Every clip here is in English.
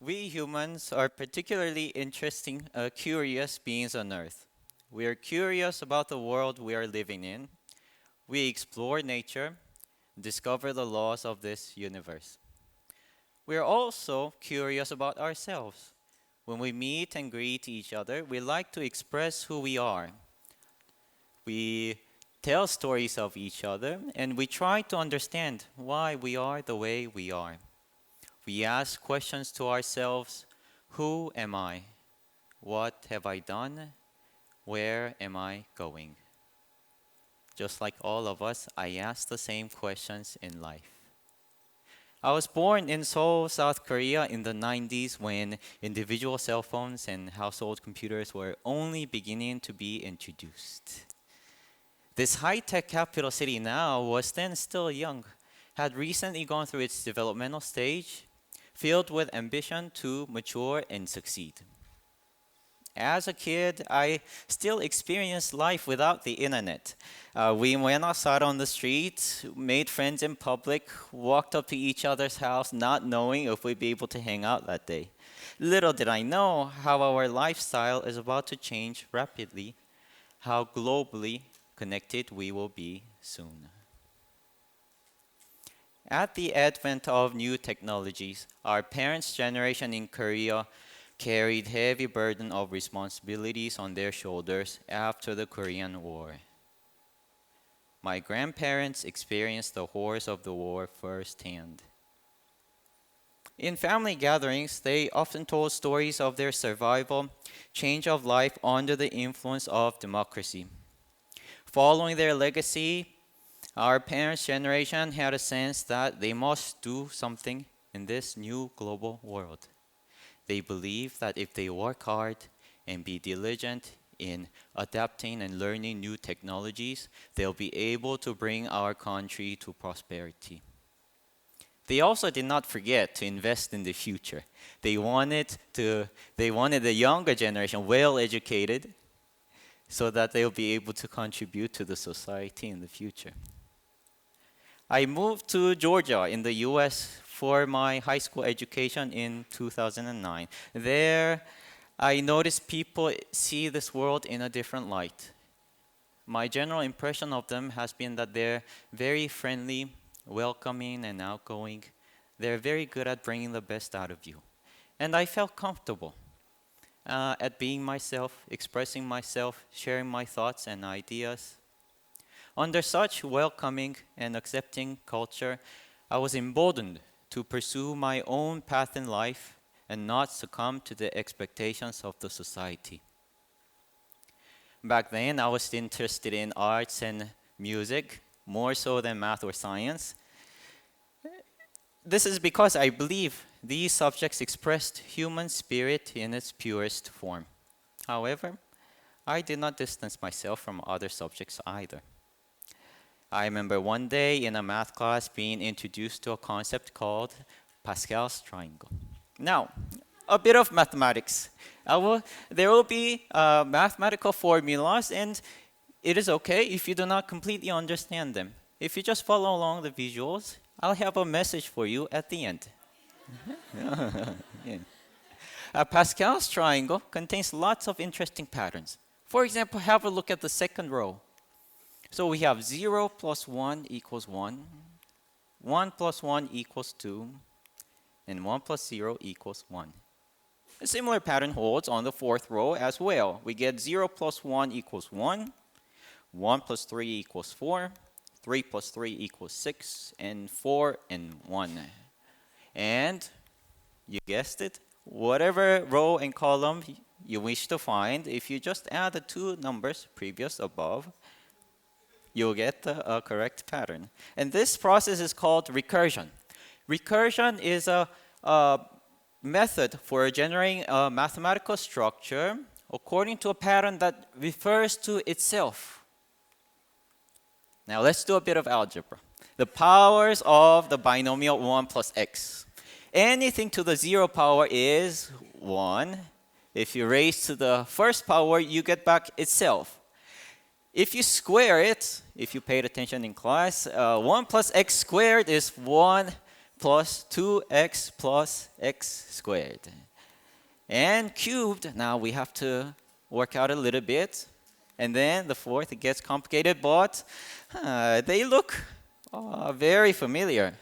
We humans are particularly interesting, curious beings on Earth. We are curious about the world we are living in. We explore nature, discover the laws of this universe. We are also curious about ourselves. When we meet and greet each other, we like to express who we are. We tell stories of each other, and we try to understand why we are the way we are. We ask questions to ourselves. Who am I? What have I done? Where am I going? Just like all of us, I ask the same questions in life. I was born in Seoul, South Korea in the 90s when individual cell phones and household computers were only beginning to be introduced. This high-tech capital city now was then still young, had recently gone through its developmental stage, filled with ambition to mature and succeed. As a kid, I still experienced life without the internet. We went outside on the street, made friends in public, walked up to each other's house not knowing if we'd be able to hang out that day. Little did I know how our lifestyle is about to change rapidly, how globally connected we will be soon. At the advent of new technologies, our parents' generation in Korea carried heavy burden of responsibilities on their shoulders after the Korean War. My grandparents experienced the horrors of the war firsthand. In family gatherings, they often told stories of their survival, change of life under the influence of democracy. Following their legacy, our parents' generation had a sense that they must do something in this new global world. They believed that if they work hard and be diligent in adapting and learning new technologies, they'll be able to bring our country to prosperity. They also did not forget to invest in the future. They wanted the younger generation well educated so that they'll be able to contribute to the society in the future. I moved to Georgia in the US for my high school education in 2009. There, I noticed people see this world in a different light. My general impression of them has been that they're very friendly, welcoming, and outgoing. They're very good at bringing the best out of you. And I felt comfortable at being myself, expressing myself, sharing my thoughts and ideas. Under such welcoming and accepting culture, I was emboldened to pursue my own path in life and not succumb to the expectations of the society. Back then, I was interested in arts and music, more so than math or science. This is because I believe these subjects expressed human spirit in its purest form. However, I did not distance myself from other subjects either. I remember one day in a math class being introduced to a concept called Pascal's triangle. Now, a bit of mathematics. There will be mathematical formulas, and it is okay if you do not completely understand them. If you just follow along the visuals, I'll have a message for you at the end. Yeah. Pascal's triangle contains lots of interesting patterns. For example, have a look at the second row. So we have 0 plus 1 equals 1, 1 plus 1 equals 2, and 1 plus 0 equals 1. A similar pattern holds on the fourth row as well. We get 0 plus 1 equals 1, 1 plus 3 equals 4, 3 plus 3 equals 6, and 4 and 1. And you guessed it, whatever row and column you wish to find, if you just add the two numbers previous above, you'll get the correct pattern. And this process is called recursion. Recursion is a method for generating a mathematical structure according to a pattern that refers to itself. Now let's do a bit of algebra. The powers of the binomial 1 plus x. Anything to the 0 power is 1. If you raise to the first power, you get back itself. If you square it, if you paid attention in class, 1 plus x squared is 1 plus 2x plus x squared. And cubed, now we have to work out a little bit. And then the fourth, it gets complicated, but they look very familiar.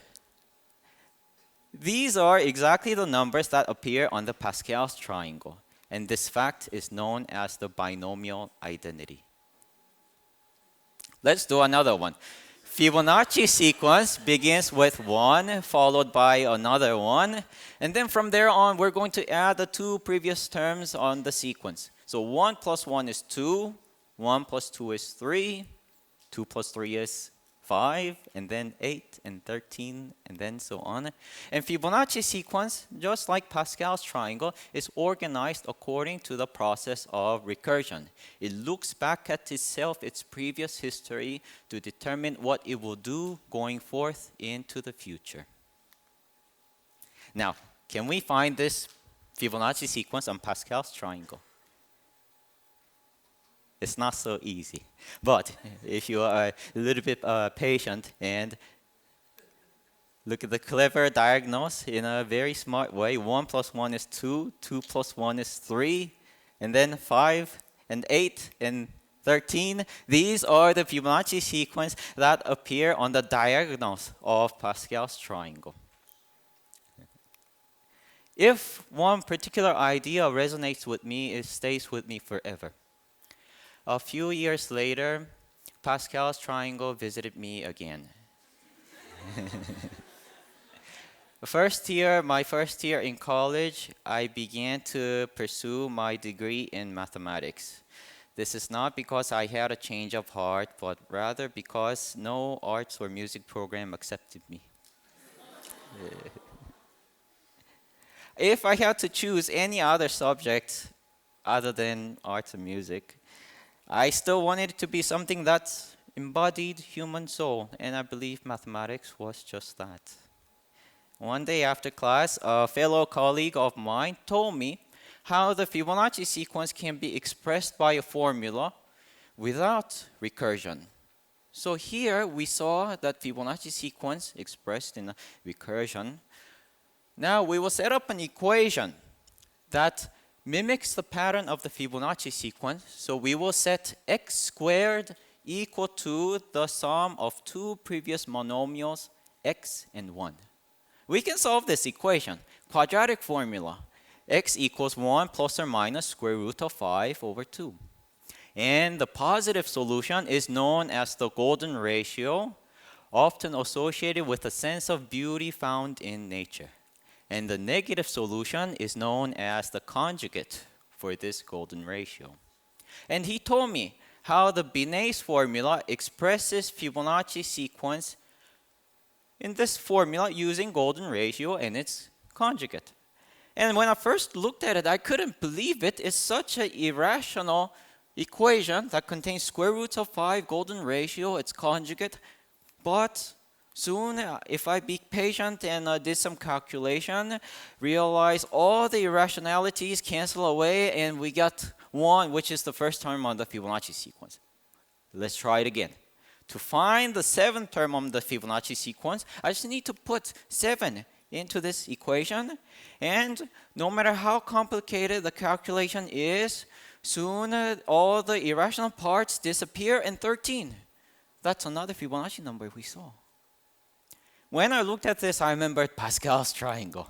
These are exactly the numbers that appear on the Pascal's triangle. And this fact is known as the binomial identity. Let's do another one. Fibonacci sequence begins with 1, followed by another 1. And then from there on, we're going to add the two previous terms on the sequence. So 1 plus 1 is 2, 1 plus 2 is 3, 2 plus 3 is 5, and then 8, and 13, and then so on. And Fibonacci sequence, just like Pascal's triangle, is organized according to the process of recursion. It looks back at itself, its previous history, to determine what it will do going forth into the future. Now, can we find this Fibonacci sequence on Pascal's triangle? It's not so easy. But if you are a little bit patient and look at the clever diagonals in a very smart way, 1 plus 1 is 2, 2 plus 1 is 3, and then 5 and 8 and 13. These are the Fibonacci sequence that appear on the diagonals of Pascal's triangle. If one particular idea resonates with me, it stays with me forever. A few years later, Pascal's triangle visited me again. My first year in college, I began to pursue my degree in mathematics. This is not because I had a change of heart, but rather because no arts or music program accepted me. If I had to choose any other subject other than arts and music, I still wanted it to be something that embodied human soul, and I believe mathematics was just that. One day after class, a fellow colleague of mine told me how the Fibonacci sequence can be expressed by a formula without recursion. So here we saw that Fibonacci sequence expressed in recursion. Now we will set up an equation that mimics the pattern of the Fibonacci sequence. So we will set x squared equal to the sum of two previous monomials, x and 1. We can solve this equation. Quadratic formula. X equals 1 plus or minus square root of 5 over 2. And the positive solution is known as the golden ratio, often associated with a sense of beauty found in nature. And the negative solution is known as the conjugate for this golden ratio. And he told me how the Binet's formula expresses Fibonacci sequence in this formula using golden ratio and its conjugate. And when I first looked at it, I couldn't believe it. It's such an irrational equation that contains square roots of 5, golden ratio, its conjugate. But soon, if I be patient and did some calculation, realize all the irrationalities cancel away, and we got 1, which is the first term on the Fibonacci sequence. Let's try it again. To find the 7th term on the Fibonacci sequence, I just need to put 7 into this equation. And no matter how complicated the calculation is, soon all the irrational parts disappear, and 13. That's another Fibonacci number we saw. When I looked at this, I remembered Pascal's triangle.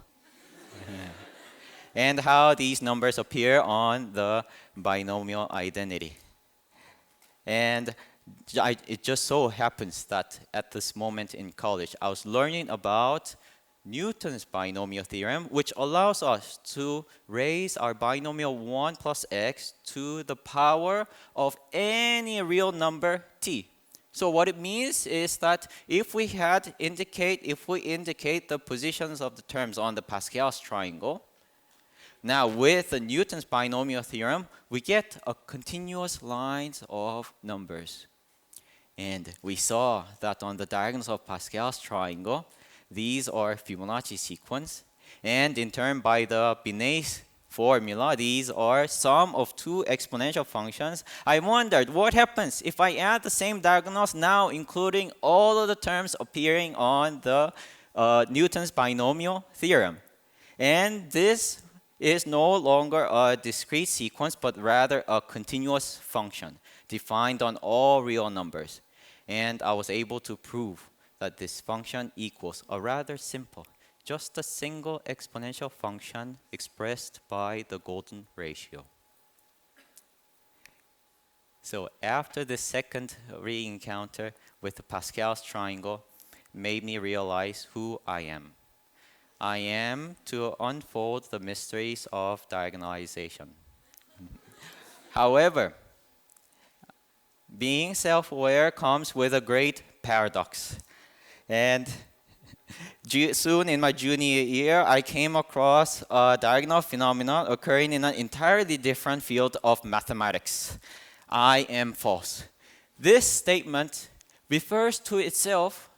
And how these numbers appear on the binomial identity. And it just so happens that at this moment in college, I was learning about Newton's binomial theorem, which allows us to raise our binomial 1 plus x to the power of any real number t. So what it means is that if we indicate the positions of the terms on the Pascal's triangle, now with the Newton's binomial theorem, we get a continuous lines of numbers. And we saw that on the diagonals of Pascal's triangle, these are Fibonacci sequence. And in turn, by the Binet's formula, these are sum of two exponential functions. I wondered what happens if I add the same diagonals now, including all of the terms appearing on the Newton's binomial theorem. And this is no longer a discrete sequence, but rather a continuous function defined on all real numbers. And I was able to prove that this function equals a rather simple, just a single exponential function expressed by the golden ratio. So after the second re-encounter with Pascal's triangle, made me realize who I am. I am to unfold the mysteries of diagonalization. However, being self-aware comes with a great paradox. And soon in my junior year, I came across a diagonal phenomenon occurring in an entirely different field of mathematics. I am false. This statement refers to itself,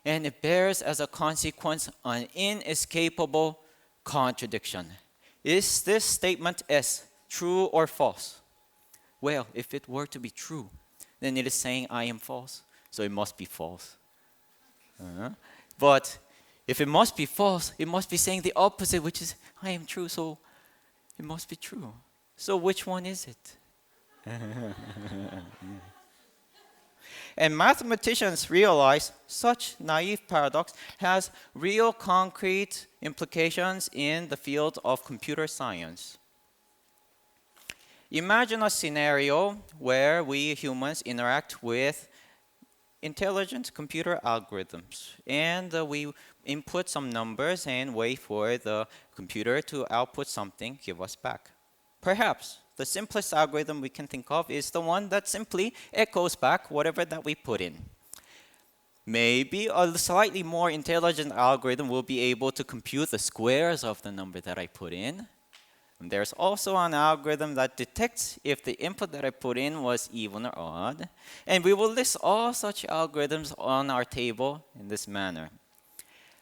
and it bears as a consequence an inescapable contradiction. Is this statement S true or false? Well, if it were to be true, then it is saying I am false, so it must be false. But if it must be false, it must be saying the opposite, which is I am true, so it must be true. So which one is it? And mathematicians realize such naive paradox has real concrete implications in the field of computer science. Imagine a scenario where we humans interact with intelligent computer algorithms, and we input some numbers and wait for the computer to output something, give us back. Perhaps the simplest algorithm we can think of is the one that simply echoes back whatever that we put in. Maybe a slightly more intelligent algorithm will be able to compute the squares of the number that I put in. And there's also an algorithm that detects if the input that I put in was even or odd. And we will list all such algorithms on our table in this manner.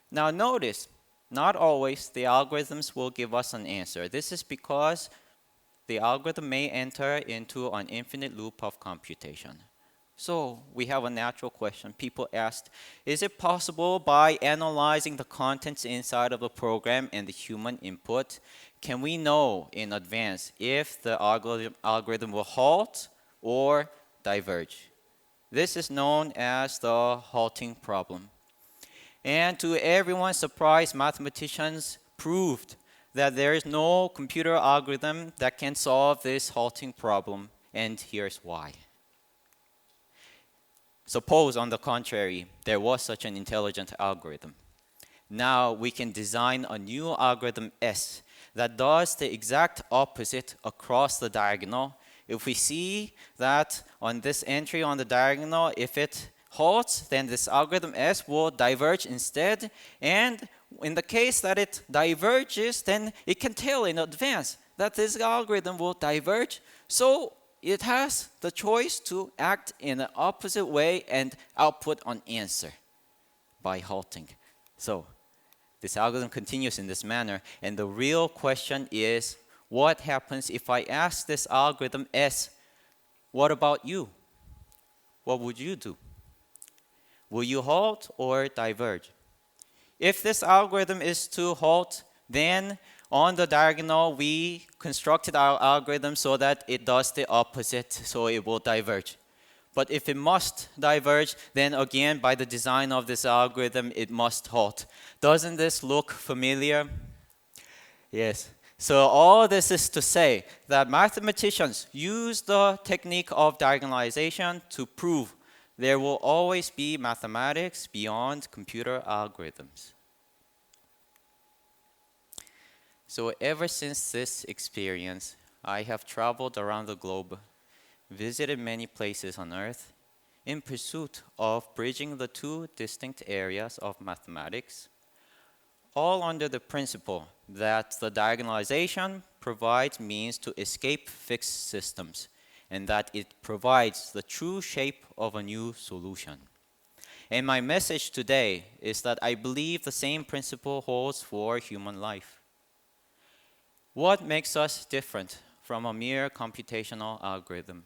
Now notice, not always the algorithms will give us an answer. This is because the algorithm may enter into an infinite loop of computation. So we have a natural question. People asked, is it possible by analyzing the contents inside of the program and the human input, can we know in advance if the algorithm will halt or diverge? This is known as the halting problem. And to everyone's surprise, mathematicians proved that there is no computer algorithm that can solve this halting problem, and here's why. Suppose, on the contrary, there was such an intelligent algorithm. Now we can design a new algorithm S that does the exact opposite across the diagonal. If we see that on this entry on the diagonal, if it halts, then this algorithm S will diverge instead, and in the case that it diverges, then it can tell in advance that this algorithm will diverge. So it has the choice to act in the opposite way and output an answer by halting. So this algorithm continues in this manner. And the real question is, what happens if I ask this algorithm S, what about you? What would you do? Will you halt or diverge? If this algorithm is to halt, then on the diagonal, we constructed our algorithm so that it does the opposite, so it will diverge. But if it must diverge, then again, by the design of this algorithm, it must halt. Doesn't this look familiar? Yes. So all this is to say that mathematicians use the technique of diagonalization to prove there will always be mathematics beyond computer algorithms. So ever since this experience, I have traveled around the globe, visited many places on Earth, in pursuit of bridging the two distinct areas of mathematics, all under the principle that the diagonalization provides means to escape fixed systems, and that it provides the true shape of a new solution. And my message today is that I believe the same principle holds for human life. What makes us different from a mere computational algorithm?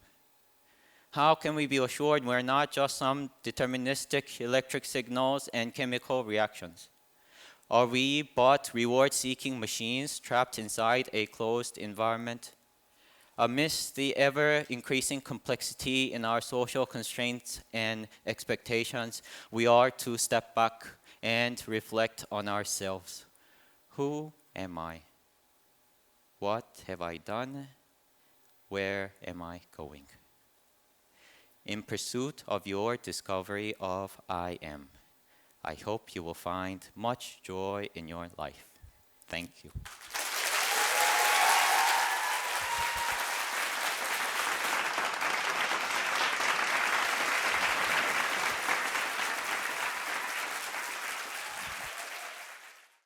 How can we be assured we're not just some deterministic electric signals and chemical reactions? Are we but reward-seeking machines trapped inside a closed environment? Amidst the ever-increasing complexity in our social constraints and expectations, we are to step back and reflect on ourselves. Who am I? What have I done? Where am I going? In pursuit of your discovery of I am, I hope you will find much joy in your life. Thank you.